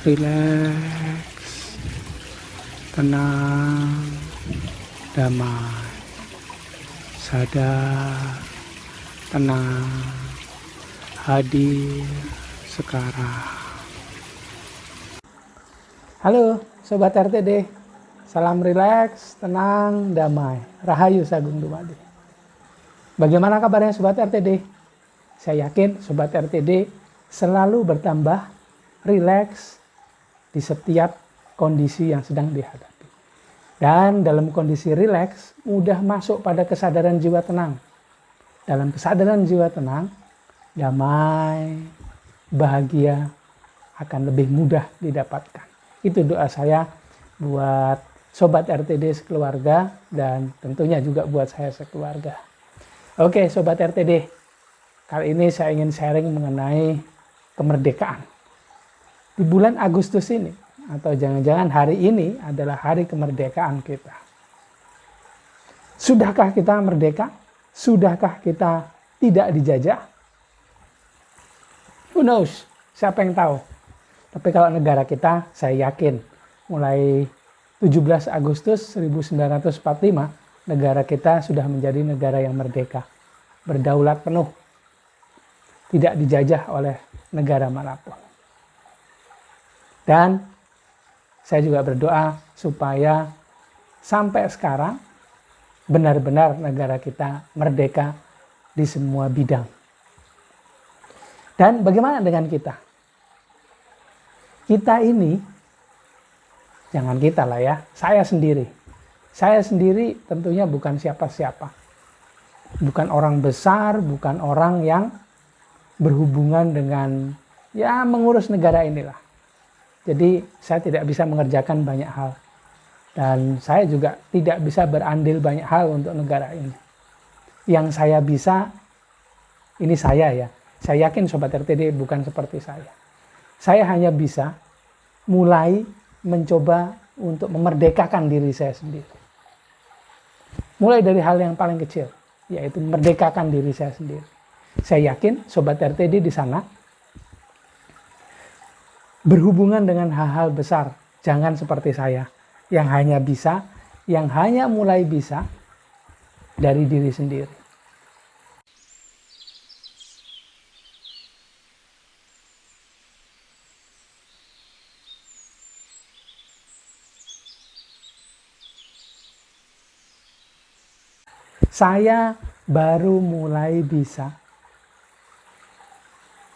rileks, tenang, damai, sadar, tenang, hadir sekarang. Halo Sobat RTD, salam rileks, tenang, damai, Rahayu Sagung Dumadi. Bagaimana kabarnya Sobat RTD? Saya yakin Sobat RTD selalu bertambah rileks di setiap kondisi yang sedang dihadapi. Dan dalam kondisi rileks, mudah masuk pada kesadaran jiwa tenang. Dalam kesadaran jiwa tenang, damai, bahagia akan lebih mudah didapatkan. Itu doa saya buat Sobat RTD sekeluarga dan tentunya juga buat saya sekeluarga. Oke Sobat RTD, kali ini saya ingin sharing mengenai kemerdekaan. Di bulan Agustus ini, atau jangan-jangan hari ini adalah hari kemerdekaan kita. Sudahkah kita merdeka? Sudahkah kita tidak dijajah? Who knows? Siapa yang tahu? Tapi kalau negara kita, saya yakin mulai 17 Agustus 1945, negara kita sudah menjadi negara yang merdeka. Berdaulat penuh. Tidak dijajah oleh negara manapun. Dan saya juga berdoa supaya sampai sekarang benar-benar negara kita merdeka di semua bidang. Dan bagaimana dengan kita? Kita ini, jangan kita lah ya, saya sendiri. Saya sendiri tentunya bukan siapa-siapa. Bukan orang besar, bukan orang yang berhubungan dengan ya mengurus negara inilah. Jadi saya tidak bisa mengerjakan banyak hal. Dan saya juga tidak bisa berandil banyak hal untuk negara ini. Yang saya bisa, ini saya ya. Saya yakin Sobat RTD bukan seperti saya. Saya hanya bisa mulai mencoba untuk memerdekakan diri saya sendiri. Mulai dari hal yang paling kecil, yaitu memerdekakan diri saya sendiri. Saya yakin Sobat RTD di sana berhubungan dengan hal-hal besar, jangan seperti saya yang hanya bisa, yang hanya mulai bisa dari diri sendiri. Saya baru mulai bisa.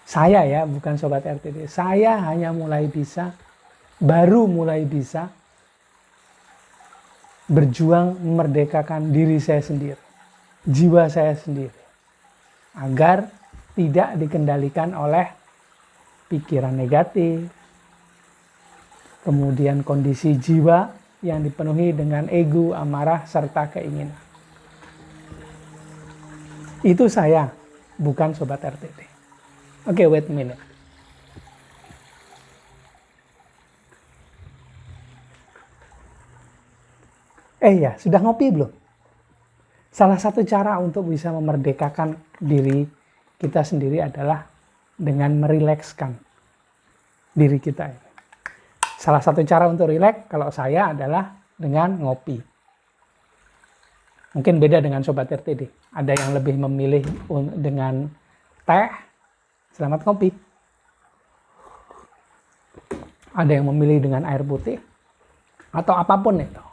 Saya ya, bukan Sobat RTD. Saya hanya mulai bisa, baru mulai bisa berjuang memerdekakan diri saya sendiri, jiwa saya sendiri, agar tidak dikendalikan oleh pikiran negatif, kemudian kondisi jiwa yang dipenuhi dengan ego, amarah, serta keinginan. Itu saya, bukan Sobat RTD. Oke, wait a minute. Ya, sudah ngopi belum? Salah satu cara untuk bisa memerdekakan diri kita sendiri adalah dengan merilekskan diri kita. Salah satu cara untuk rileks kalau saya adalah dengan ngopi. Mungkin beda dengan Sobat RTD. Ada yang lebih memilih dengan teh. Selamat ngopi. Ada yang memilih dengan air putih. Atau apapun itu.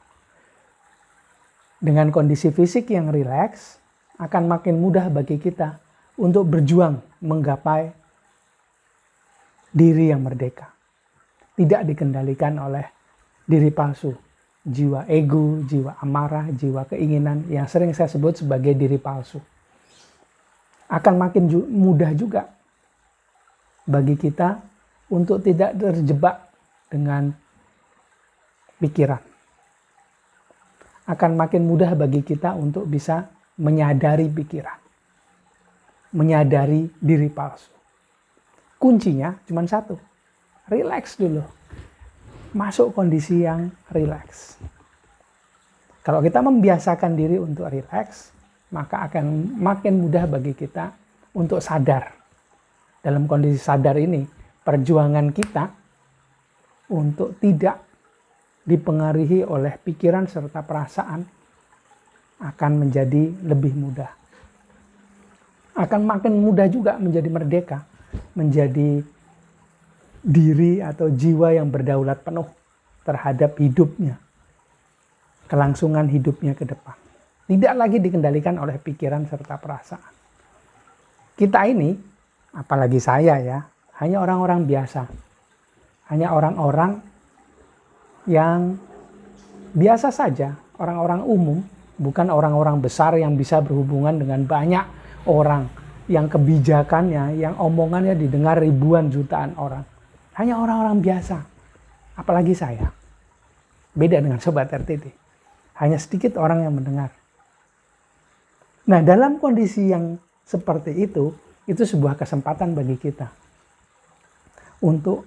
Dengan kondisi fisik yang rileks, akan makin mudah bagi kita untuk berjuang menggapai diri yang merdeka. Tidak dikendalikan oleh diri palsu. Jiwa ego, jiwa amarah, jiwa keinginan yang sering saya sebut sebagai diri palsu. Akan makin mudah juga bagi kita untuk tidak terjebak dengan pikiran. Akan makin mudah bagi kita untuk bisa menyadari pikiran. Menyadari diri palsu. Kuncinya cuma satu. Relax dulu. Masuk kondisi yang relax. Kalau kita membiasakan diri untuk relax, maka akan makin mudah bagi kita untuk sadar. Dalam kondisi sadar ini, perjuangan kita untuk tidak dipengaruhi oleh pikiran serta perasaan akan menjadi lebih mudah. Akan makin mudah juga menjadi merdeka, menjadi diri atau jiwa yang berdaulat penuh terhadap hidupnya, kelangsungan hidupnya ke depan. Tidak lagi dikendalikan oleh pikiran serta perasaan. Kita ini, apalagi saya ya, hanya orang-orang biasa. Hanya orang-orang yang biasa saja, orang-orang umum, bukan orang-orang besar yang bisa berhubungan dengan banyak orang, yang kebijakannya, yang omongannya didengar ribuan jutaan orang. Hanya orang-orang biasa, apalagi saya. Beda dengan Sobat RTD, hanya sedikit orang yang mendengar. Nah, dalam kondisi yang seperti itu sebuah kesempatan bagi kita untuk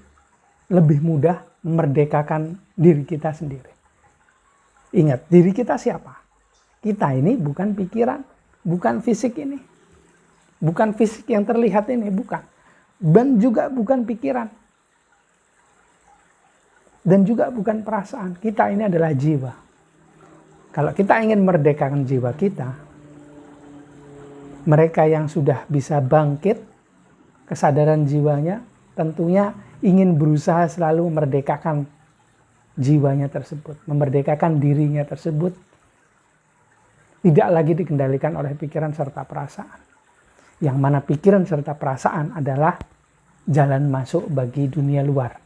lebih mudah memerdekakan diri kita sendiri. Ingat, diri kita siapa? Kita ini bukan pikiran, bukan fisik ini. Bukan fisik yang terlihat ini, bukan. Dan juga bukan pikiran. Dan juga bukan perasaan. Kita ini adalah jiwa. Kalau kita ingin memerdekakan jiwa kita, mereka yang sudah bisa bangkit, kesadaran jiwanya tentunya ingin berusaha selalu memerdekakan jiwanya tersebut, memerdekakan dirinya tersebut, tidak lagi dikendalikan oleh pikiran serta perasaan. Yang mana pikiran serta perasaan adalah jalan masuk bagi dunia luar.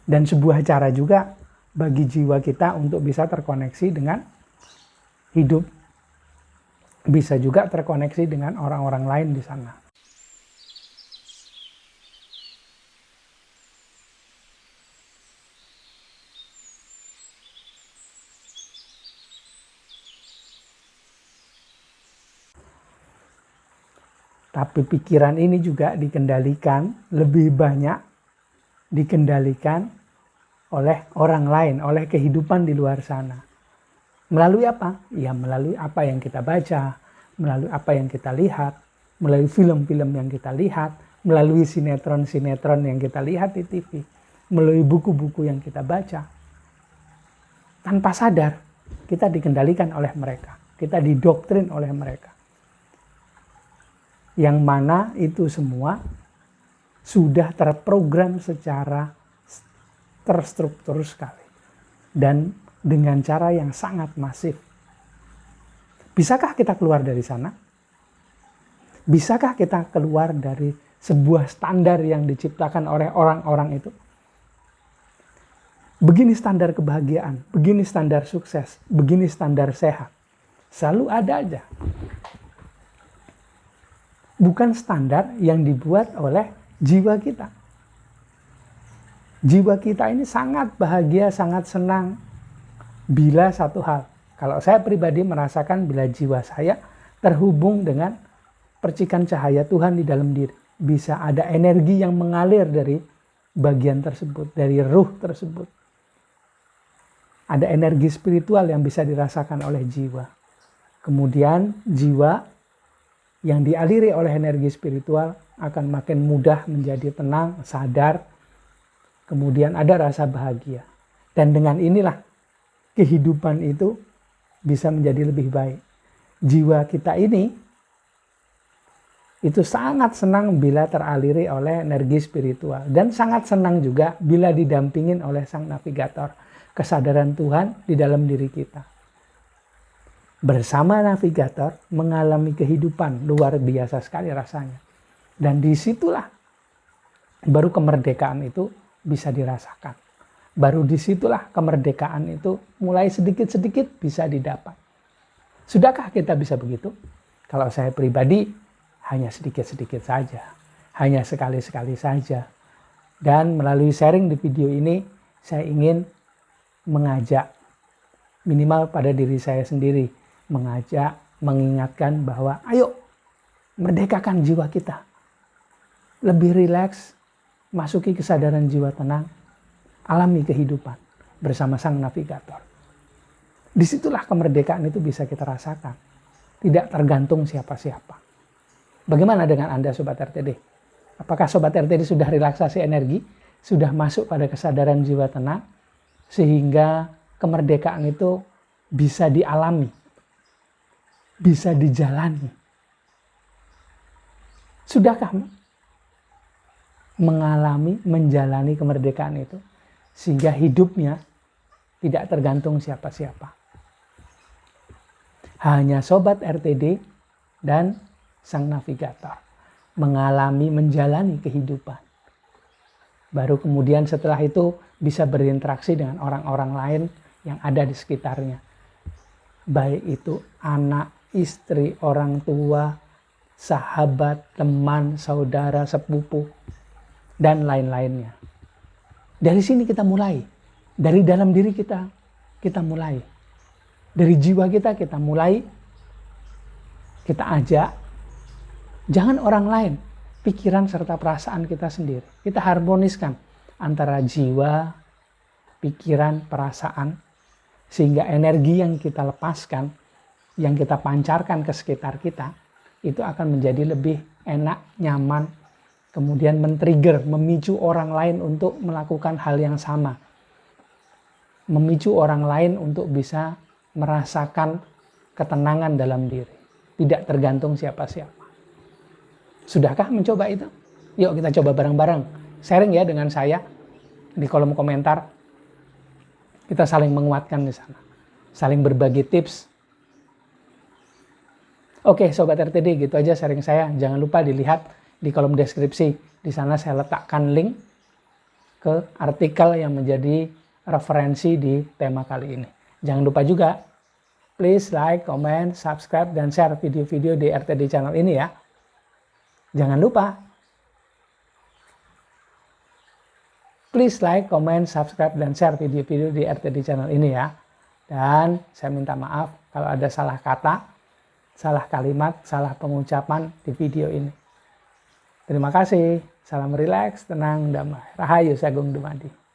Dan sebuah cara juga bagi jiwa kita untuk bisa terkoneksi dengan hidup. Bisa juga terkoneksi dengan orang-orang lain di sana. Tapi pikiran ini juga dikendalikan, lebih banyak dikendalikan oleh orang lain, oleh kehidupan di luar sana. Melalui apa? Ya melalui apa yang kita baca, melalui apa yang kita lihat, melalui film-film yang kita lihat, melalui sinetron-sinetron yang kita lihat di TV, melalui buku-buku yang kita baca. Tanpa sadar, kita dikendalikan oleh mereka, kita didoktrin oleh mereka. Yang mana itu semua sudah terprogram secara terstruktur sekali. Dan dengan cara yang sangat masif. Bisakah kita keluar dari sana? Bisakah kita keluar dari sebuah standar yang diciptakan oleh orang-orang itu? Begini standar kebahagiaan, begini standar sukses, begini standar sehat. Selalu ada aja. Bukan standar yang dibuat oleh jiwa kita. Jiwa kita ini sangat bahagia, sangat senang. Bila satu hal, kalau saya pribadi merasakan bila jiwa saya terhubung dengan percikan cahaya Tuhan di dalam diri. Bisa ada energi yang mengalir dari bagian tersebut, dari ruh tersebut. Ada energi spiritual yang bisa dirasakan oleh jiwa. Kemudian jiwa yang dialiri oleh energi spiritual akan makin mudah menjadi tenang, sadar. Kemudian ada rasa bahagia. Dan dengan inilah kehidupan itu bisa menjadi lebih baik. Jiwa kita ini itu sangat senang bila teraliri oleh energi spiritual. Dan sangat senang juga bila didampingin oleh sang navigator. Kesadaran Tuhan di dalam diri kita. Bersama navigator mengalami kehidupan luar biasa sekali rasanya. Dan disitulah baru kemerdekaan itu bisa dirasakan. Baru disitulah kemerdekaan itu mulai sedikit-sedikit bisa didapat. Sudahkah kita bisa begitu? Kalau saya pribadi hanya sedikit-sedikit saja. Hanya sekali-sekali saja. Dan melalui sharing di video ini saya ingin mengajak minimal pada diri saya sendiri. Mengajak, mengingatkan bahwa ayo merdekakan jiwa kita. Lebih rileks, masuki kesadaran jiwa tenang. Alami kehidupan bersama sang navigator. Disitulah kemerdekaan itu bisa kita rasakan. Tidak tergantung siapa-siapa. Bagaimana dengan Anda Sobat RTD? Apakah Sobat RTD sudah relaksasi energi? sudah masuk pada kesadaran jiwa tenang, sehingga kemerdekaan itu bisa dialami, bisa dijalani. Sudahkah mengalami, menjalani kemerdekaan itu, sehingga hidupnya tidak tergantung siapa-siapa? Hanya Sobat RTD dan Sang Navigator mengalami, menjalani kehidupan. Baru kemudian setelah itu bisa berinteraksi dengan orang-orang lain yang ada di sekitarnya. Baik itu anak, istri, orang tua, sahabat, teman, saudara, sepupu, dan lain-lainnya. Dari sini kita mulai. Dari dalam diri kita mulai. Dari jiwa kita mulai, kita ajak. Jangan orang lain, pikiran serta perasaan kita sendiri. Kita harmoniskan antara jiwa, pikiran, perasaan, sehingga energi yang kita lepaskan, yang kita pancarkan ke sekitar kita, itu akan menjadi lebih enak, nyaman, kemudian men-trigger, memicu orang lain untuk melakukan hal yang sama. Memicu orang lain untuk bisa merasakan ketenangan dalam diri. Tidak tergantung siapa-siapa. Sudahkah mencoba itu? Yuk kita coba bareng-bareng. Sharing ya dengan saya di kolom komentar. Kita saling menguatkan di sana. Saling berbagi tips. Oke Sobat RTD, gitu aja sharing saya. Jangan lupa dilihat di kolom deskripsi. Di sana saya letakkan link ke artikel yang menjadi referensi di tema kali ini. Jangan lupa juga, please like, comment, subscribe, dan share video-video di RTD channel ini ya. Jangan lupa, please like, comment, subscribe, dan share video-video di RTD channel ini ya. Dan saya minta maaf kalau ada salah kata, salah kalimat, salah pengucapan di video ini. Terima kasih. Salam rileks, tenang, damai. Rahayu Sagung Dumadi.